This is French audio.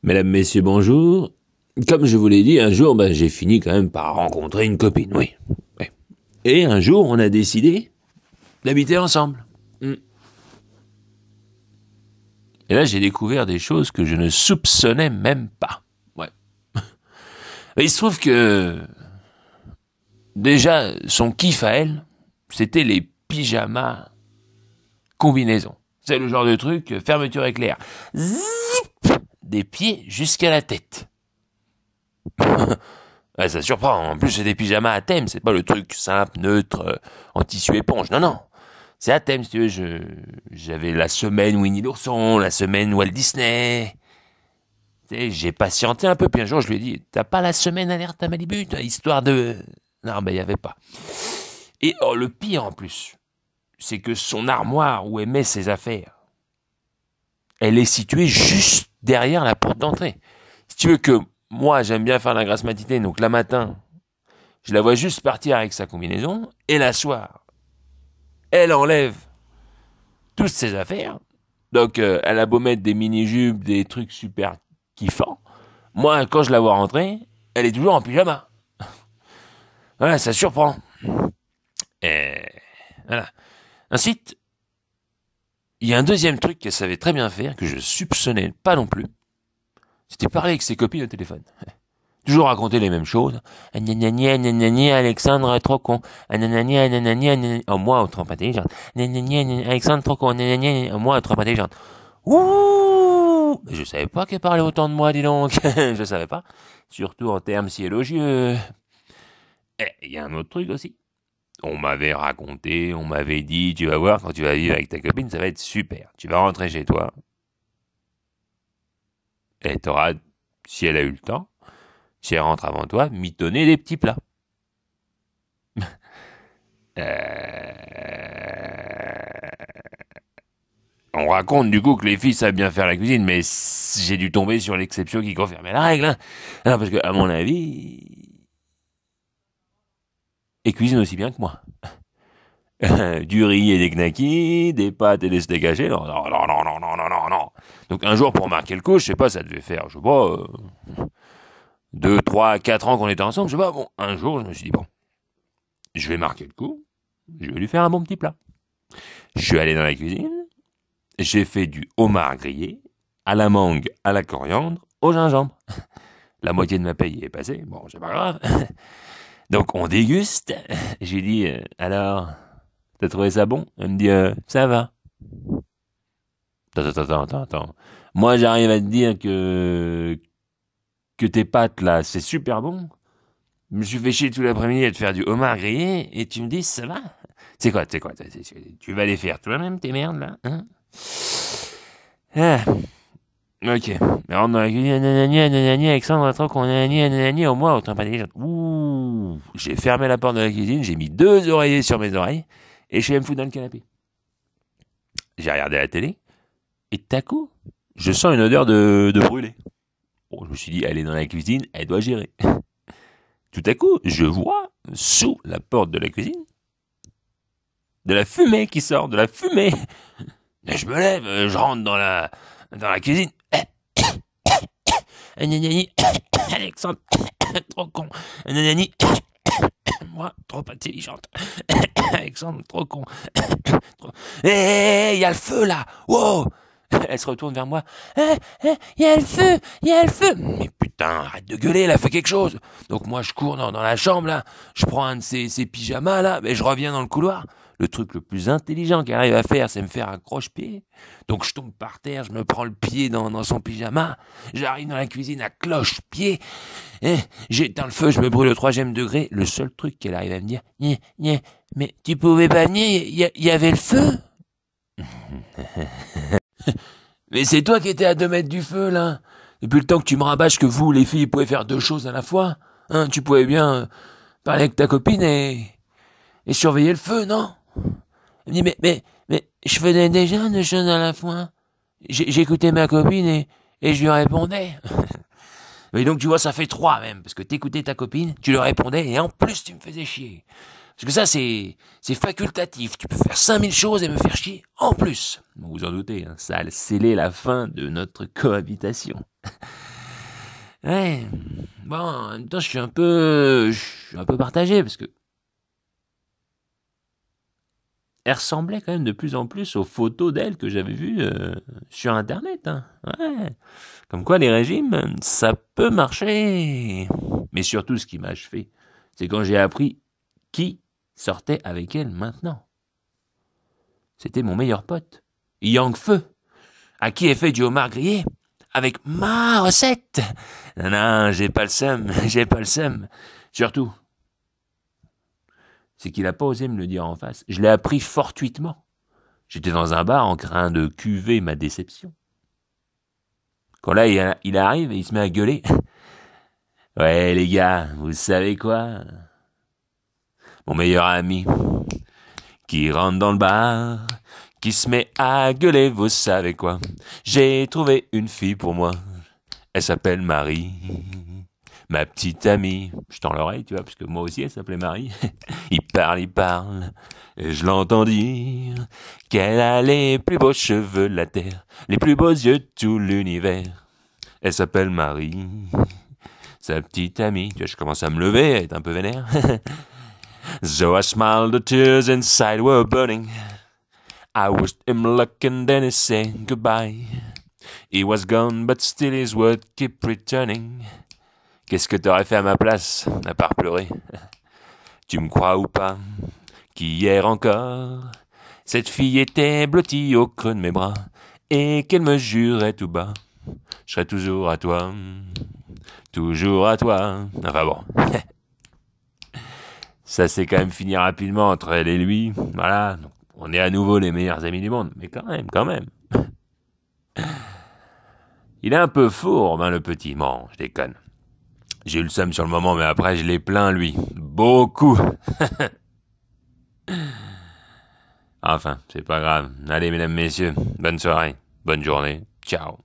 Mesdames, messieurs, bonjour. Comme je vous l'ai dit, un jour, j'ai fini quand même par rencontrer une copine, oui. Ouais. Et un jour, on a décidé d'habiter ensemble. Et là, j'ai découvert des choses que je ne soupçonnais même pas. Ouais. Mais il se trouve que, déjà, son kiff à elle, c'était les pyjamas combinaisons. C'est le genre de truc, fermeture éclair. Zip, des pieds jusqu'à la tête. Ouais, ça surprend. En plus, c'est des pyjamas à thème. C'est pas le truc simple, neutre, en tissu éponge. Non, non. C'est à thème, si tu veux. J'avais la semaine Winnie l'ourson, la semaine Walt Disney. Tu sais, j'ai patienté un peu. Puis un jour, je lui ai dit, t'as pas la semaine alerte à Malibu, toi, histoire de... Non, il y avait pas. Et le pire, en plus, c'est que son armoire où elle met ses affaires, elle est située juste derrière la porte d'entrée. Si tu veux que moi, j'aime bien faire la grasse matinée, donc le matin, je la vois juste partir avec sa combinaison, et la soir, elle enlève toutes ses affaires. Donc, elle a beau mettre des mini-jupes, des trucs super kiffants. Moi, quand je la vois rentrer, elle est toujours en pyjama. Voilà, ça surprend. Et voilà. Ensuite, il y a un deuxième truc qu'elle savait très bien faire, que je soupçonnais pas non plus. C'était parler avec ses copines au téléphone. Toujours raconter les mêmes choses. Alexandre, trop con. Moi, trop intelligente. Alexandre, trop con. Moi, trop intelligente. Ouh! Je savais pas qu'elle parlait autant de moi, dis donc. Je savais pas. Surtout en termes si élogieux. Et il y a un autre truc aussi. On m'avait raconté, on m'avait dit, tu vas voir, quand tu vas vivre avec ta copine, ça va être super. Tu vas rentrer chez toi. Et t'auras, si elle a eu le temps, si elle rentre avant toi, mitonner des petits plats. On raconte du coup que les filles savent bien faire la cuisine, mais j'ai dû tomber sur l'exception qui confirmait la règle. Hein. Non, parce que, à mon avis, elles cuisinent aussi bien que moi. Du riz et des knackis, des pâtes et des steaks hachés. Non, non, non, non, non, non, non, non, non. Donc un jour, pour marquer le coup, je sais pas, ça devait faire, je sais pas, 2, 3, 4 ans qu'on était ensemble, je sais pas, bon, un jour, je me suis dit, bon, je vais marquer le coup, je vais lui faire un bon petit plat. Je suis allé dans la cuisine, j'ai fait du homard grillé, à la mangue, à la coriandre, au gingembre. La moitié de ma paye est passée, bon, c'est pas grave. Donc on déguste, j'ai dit, alors, t'as trouvé ça bon? Elle me dit, ça va. Attends. Moi, j'arrive à te dire que tes pâtes, là, c'est super bon. Je me suis fait chier tout l'après-midi à te faire du homard grillé, et tu me dis, ça va? C'est quoi? Tu vas les faire toi-même, tes merdes, là, hein? Ah, ok. Mais rentre dans la cuisine, nanani, Alexandre, trop qu'on nanani, au moins, autant pas des gens. Ouh, j'ai fermé la porte de la cuisine, j'ai mis 2 oreillers sur mes oreilles, et je suis allé me foutre dans le canapé. J'ai regardé la télé, et tout à coup, je sens une odeur de brûlé. Bon, je me suis dit, elle est dans la cuisine, elle doit gérer. Tout à coup, je vois, sous la porte de la cuisine, de la fumée qui sort, de la fumée. Et je me lève, je rentre dans la cuisine. Alexandre, trop con. Moi, trop intelligente. Alexandre, trop con. Hé, il y a le feu là. Wow. Elle se retourne vers moi. Il y a le feu, il y a le feu. Mais putain, arrête de gueuler, là, fais quelque chose. Donc moi, je cours dans la chambre, là. Je prends un de ces pyjamas, là. Mais je reviens dans le couloir. Le truc le plus intelligent qu'elle arrive à faire, c'est me faire un croche-pied. Donc je tombe par terre, je me prends le pied dans son pyjama. J'arrive dans la cuisine à cloche-pied. J'éteins le feu, je me brûle au 3e degré. Le seul truc qu'elle arrive à me dire, mais tu pouvais pas venir, il y avait le feu. Mais c'est toi qui étais à 2 mètres du feu, là. Depuis le temps que tu me rabâches que vous, les filles, pouvez faire 2 choses à la fois. Hein, tu pouvais bien parler avec ta copine et surveiller le feu, non? Elle me dit, mais, je faisais déjà 2 choses à la fois. J'écoutais ma copine et je lui répondais. Mais donc, tu vois, ça fait 3 même, parce que t'écoutais ta copine, tu lui répondais, et en plus, tu me faisais chier. Parce que ça, c'est facultatif. Tu peux faire 5000 choses et me faire chier en plus. Vous vous en doutez, hein, ça a scellé la fin de notre cohabitation. Ouais. Bon, en même temps, je suis un peu partagé parce que elle ressemblait quand même de plus en plus aux photos d'elle que j'avais vues sur Internet. Hein. Ouais. Comme quoi, les régimes, ça peut marcher. Mais surtout, ce qui m'a achevé, c'est quand j'ai appris qui sortait avec elle maintenant. C'était mon meilleur pote, Yang Feu, à qui est fait du homard grillé avec ma recette. Non, non, j'ai pas le seum, j'ai pas le seum. Surtout, c'est qu'il a pas osé me le dire en face. Je l'ai appris fortuitement. J'étais dans un bar en train de cuver ma déception. Quand là, il arrive et il se met à gueuler. Ouais, les gars, vous savez quoi? Mon meilleur ami, qui rentre dans le bar, qui se met à gueuler, vous savez quoi? J'ai trouvé une fille pour moi. Elle s'appelle Marie. Ma petite amie. Je tends l'oreille, tu vois, parce que moi aussi, elle s'appelait Marie. Il parle. Et je l'entends dire qu'elle a les plus beaux cheveux de la terre, les plus beaux yeux de tout l'univers. Elle s'appelle Marie. Sa petite amie. Tu vois, je commence à me lever, à être un peu vénère. So I smiled, the tears inside were burning. I wished him luck and then he said goodbye. He was gone, but still his word kept returning. Qu'est-ce que t'aurais fait à ma place, à part pleurer? Tu me crois ou pas, qu'hier encore, cette fille était blottie au creux de mes bras, et qu'elle me jurait tout bas, je serai toujours à toi, toujours à toi. Enfin bon, ça s'est quand même fini rapidement entre elle et lui, voilà, donc on est à nouveau les meilleurs amis du monde, mais quand même. Il est un peu fourbe, hein, le petit. Bon, je déconne. J'ai eu le seum sur le moment, mais après, je l'ai plaint, lui. Beaucoup. Enfin, c'est pas grave. Allez, mesdames, messieurs, bonne soirée, bonne journée. Ciao.